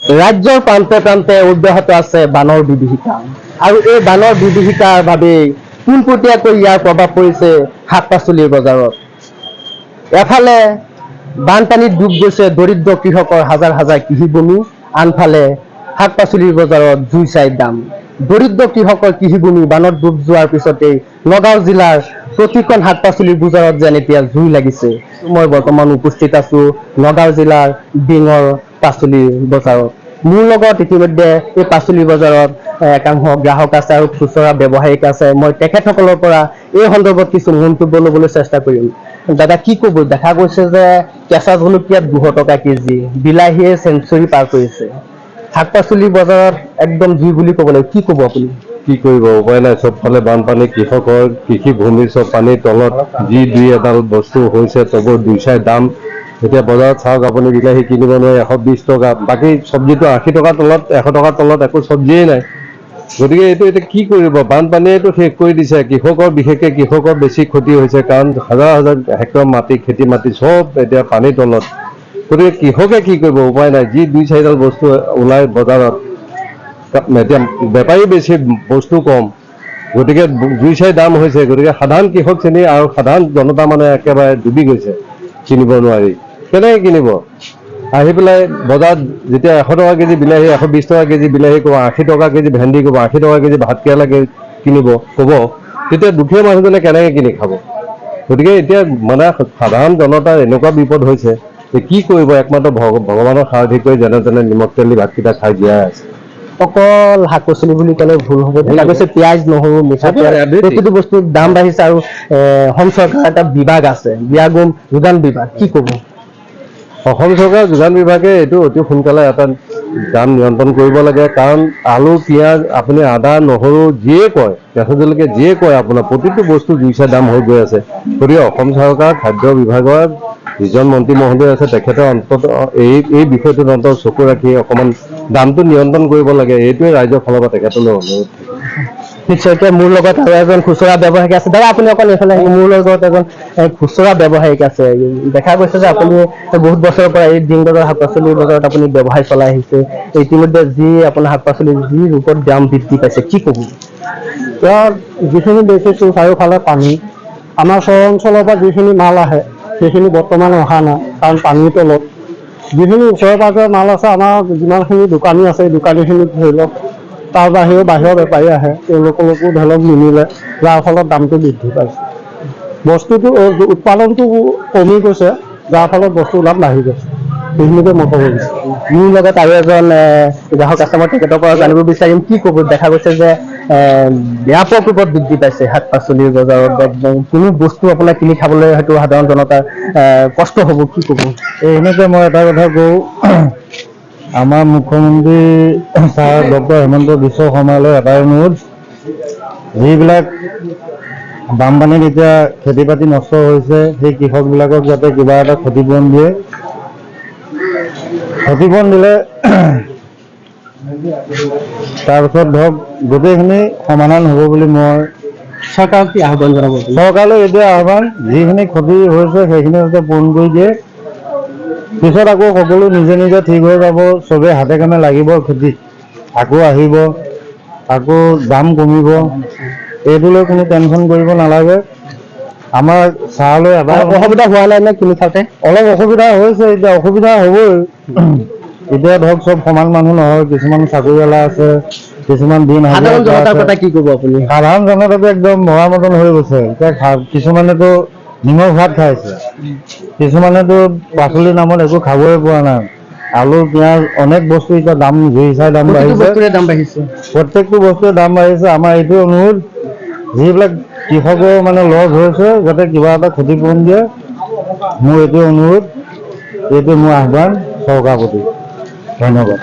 ৰাজ্যৰ প্ৰান্তে প্ৰান্তে অব্যাহত আছে বানৰ বিভীষিকা আৰু এই বানৰ বিভীষিকাৰ বাবেই পোনপটীয়াকৈ ইয়াৰ প্ৰভাৱ পৰিছে শাক পাচলিৰ বজাৰত। এফালে বানপানীত ডুব গৈছে দৰিদ্ৰ কৃষকৰ হাজাৰ হাজাৰ কৃষিভূমি, আনফালে শাক পাচলিৰ বজাৰত জুই চাই দাম। দৰিদ্ৰ কৃষকৰ কৃষিভূমি বানত ডুব যোৱাৰ পিছতেই নগাঁও জিলাৰ প্ৰতিখন শাক পাচলিৰ বজাৰত যেন এতিয়া জুই লাগিছে। মই বৰ্তমান উপস্থিত আছো নগাঁও জিলাৰ ডিঙৰ পাচলিৰ বজাৰত। মোৰ লগত ইতিমধ্যে এই পাচলি বজাৰত একাংশ গ্ৰাহক আছে আৰু খুচুৰা ব্যৱসায়িক আছে। মই তেখেতসকলৰ পৰা এই সন্দৰ্ভত কিছু মন্তব্য ল'বলৈ চেষ্টা কৰিম। দাদা কি ক'ব? দেখা গৈছে যে কেঁচা জলকীয়াত 200 টকা কেজি, বিলাহীয়ে চেঞ্চুৰী পাৰ কৰিছে। শাক পাচলিৰ বজাৰত একদম জুই বুলি ক'ব লাগিব, কি ক'ব আপুনি? কি কৰিব, উপায় নাই। চবফালে বানপানী, কৃষকৰ কৃষিভূমি চব পানীৰ তলত। যি দুই এডাল বস্তু হৈছে চবৰ দুই চাই দাম। এতিয়া বজাৰত চাওক আপুনি, বিলাহী কিনিব নোৱাৰি 120 টকা, বাকী চব্জিটো 80 টকাৰ তলত, 100 টকাৰ তলত একো চব্জিয়েই নাই। গতিকে এইটো এতিয়া কি কৰিব? বানপানীয়েতো শেষ কৰি দিছে। কৃষকৰ, বিশেষকৈ কৃষকৰ বেছি ক্ষতি হৈছে, কাৰণ হাজাৰ হাজাৰ হেক্টৰ মাটি, খেতি মাটি চব এতিয়া পানীৰ তলত। গতিকে কৃষকে কি কৰিব, উপায় নাই। যি দুই চাৰিডাল বস্তু ওলাই বজাৰত, এতিয়া বেপাৰী বেছি, বস্তু কম, গতিকে দুই চাৰি দাম হৈছে। গতিকে সাধাৰণ কৃষক শ্ৰেণী আৰু সাধাৰণ জনতা মানে একেবাৰে ডুবি গৈছে, কিনিব নোৱাৰি। কেনেকৈ কিনিব? আহি পেলাই বজাৰত যেতিয়া 100 টকা কেজি বিলাহী, 120 টকা কেজি বিলাহী ক'ব, 80 টকা কেজি ভেন্দি ক'ব, 80 টকা কেজি ভাতকেৰেলা কিনিব ক'ব, তেতিয়া দুখীয়া মানুহজনে কেনেকৈ কিনি খাব? গতিকে এতিয়া মানে সাধাৰণ জনতাৰ এনেকুৱা বিপদ হৈছে যে কি কৰিব, একমাত্ৰ ভগৱানৰ সাৰথি কৰি যেনে তেনে নিমখ তেল দি ভাতকেইটা খাই জীয়াই আছে। অকল শাক পাচলি বুলি ক'লে ভুল হ'ব। দেখা গৈছে পিঁয়াজ, নহৰু, মিঠাতেল প্ৰতিটো বস্তুৰ দাম বাঢ়িছে আৰু অসম চৰকাৰৰ এটা বিভাগ আছে, যোগান বিভাগ, কি ক'ব? অসম চৰকাৰৰ যোগান বিভাগে এইটো অতি সোনকালে এটা দাম নিয়ন্ত্ৰণ কৰিব লাগে। কাৰণ আলু, পিঁয়াজ, আপুনি আদা, নহৰু যিয়ে কয়, কেঁচা জলকীয়া যিয়ে কয়, আপোনাৰ প্ৰতিটো বস্তু দুই চাই দাম হৈ গৈ আছে। গতিকে অসম চৰকাৰৰ খাদ্য বিভাগৰ যিজন মন্ত্ৰী মহোদয় আছে, তেখেতে অন্তত এই বিষয়টোত অন্তত চকু ৰাখি অকণমান দামটো নিয়ন্ত্ৰণ কৰিব লাগে। এইটোৱে ৰাইজৰ ফালৰ পৰা তেখেতলৈ অনুৰোধ। নিশ্চয়কৈ মোৰ লগত আৰু এজন খুচুৰা ব্যৱসায়িক আছে। দাদা আপুনি অকল এইফালে আহিব। মোৰ লগত এজন খুচুৰা ব্যৱসায়িক আছে। দেখা গৈছে যে আপুনি বহুত বছৰৰ পৰা এই ডিংগৰ শাক পাচলিৰ বজাৰত আপুনি ব্যৱসায় চলাই আহিছে। ইতিমধ্যে যি আপোনাৰ শাক পাচলিৰ যি ৰূপত দাম বৃদ্ধি পাইছে, কি ক'ব? ইয়াৰ যিখিনি দেখিছোঁ চাৰিওফালে পানী, আমাৰ চহৰ অঞ্চলৰ পৰা যিখিনি মাল আহে সেইখিনি বৰ্তমান অহা নাই, কাৰণ পানীৰ তলত। যিখিনি ওচৰে পাঁজৰে মাল আছে, আমাৰ যিমানখিনি দোকানী আছে, এই দোকানীখিনি ধৰি লওক, তাৰ বাহিৰেও বাহিৰৰ বেপাৰী আহে, তেওঁলোকলৈকো ধৰি লওক নিমিলে, যাৰ ফলত দামটো বৃদ্ধি পাইছে। বস্তুটো উৎপাদনটো কমি গৈছে, যাৰ ফলত বস্তুৰ দাম বাঢ়ি গৈছে। সেইখিনিকে মই ক'ব বিচাৰোঁ। মোৰ লগত আৰু এজন গ্ৰাহক আছে, মই তেখেতৰ পৰা জানিব বিচাৰিম, কি ক'ব? দেখা গৈছে যে ব্যাপক ৰূপত বৃদ্ধি পাইছে শাক পাচলিৰ বজাৰত। একদম কোনো বস্তু আপোনাৰ কিনি খাবলৈ হয়তো সাধাৰণ জনতাৰ কষ্ট হ'ব, কি ক'ব? এনেকৈ মই এটা কথা কওঁ, আমাৰ মুখ্যমন্ত্ৰী ছাৰ ডক্টৰ হিমন্ত বিশ্ব শৰ্মালৈ এটাই অনুৰোধ, যিবিলাক বানপানীত এতিয়া খেতি বাতি নষ্ট হৈছে, সেই কৃষকবিলাকক যাতে কিবা এটা ক্ষতিপূৰণ দিয়ে। ক্ষতিপূৰণ দিলে তাৰপিছত ধৰক গোটেইখিনি সমাধান হ'ব বুলি মই চৰকাৰক কি আহ্বান জনাব? চৰকাৰলৈ এতিয়া আহ্বান, যিখিনি ক্ষতি হৈছে সেইখিনি যাতে পূৰণ কৰি দিয়ে। পিছত আকৌ সকলো নিজে নিজে ঠিক হৈ যাব, চবেই হাতে কামে লাগিব খেতিত, আকৌ আহিব, আকৌ দাম কমিব, এইটো লৈ কোনো টেনশ্যন কৰিব নালাগে। আমাৰ ছাৰলৈ এটা অসুবিধা হোৱা নাই নে কিনি খাওঁতে? অলপ অসুবিধা হৈছে, এতিয়া অসুবিধা হ'বই। এতিয়া ধৰক চব সমান মানুহ নহয়, কিছুমান চাকৰিৱালা আছে, কিছুমান দিন সাধাৰণ হাজিৰা জনতাৰ আছে। কথা কি ক'ব আপুনি? সাধাৰণ জনতাটো একদম মৰা মতন হৈ গৈছে। এতিয়া কিছুমানেতো নিমখ ভাত খাইছে, কিছুমানেতো পাচলিৰ নামত একো খাবই পৰা নাই। আলু, পিঁয়াজ, অনেক বস্তু এতিয়া দাম জুই চাই দাম প্ৰতিটো বাঢ়িছে। বস্তুৰে দাম বাঢ়িছে। প্ৰত্যেকটো বস্তুৰে দাম বাঢ়িছে। আমাৰ এইটো অনুৰোধ, যিবিলাক কৃষকৰ মানে লছ হৈছে, যাতে কিবা এটা ক্ষতিপূৰণ দিয়ে। মোৰ এইটো অনুৰোধ, এইটো মোৰ আহ্বান চৰকাৰৰ প্ৰতি। ধন্যবাদ।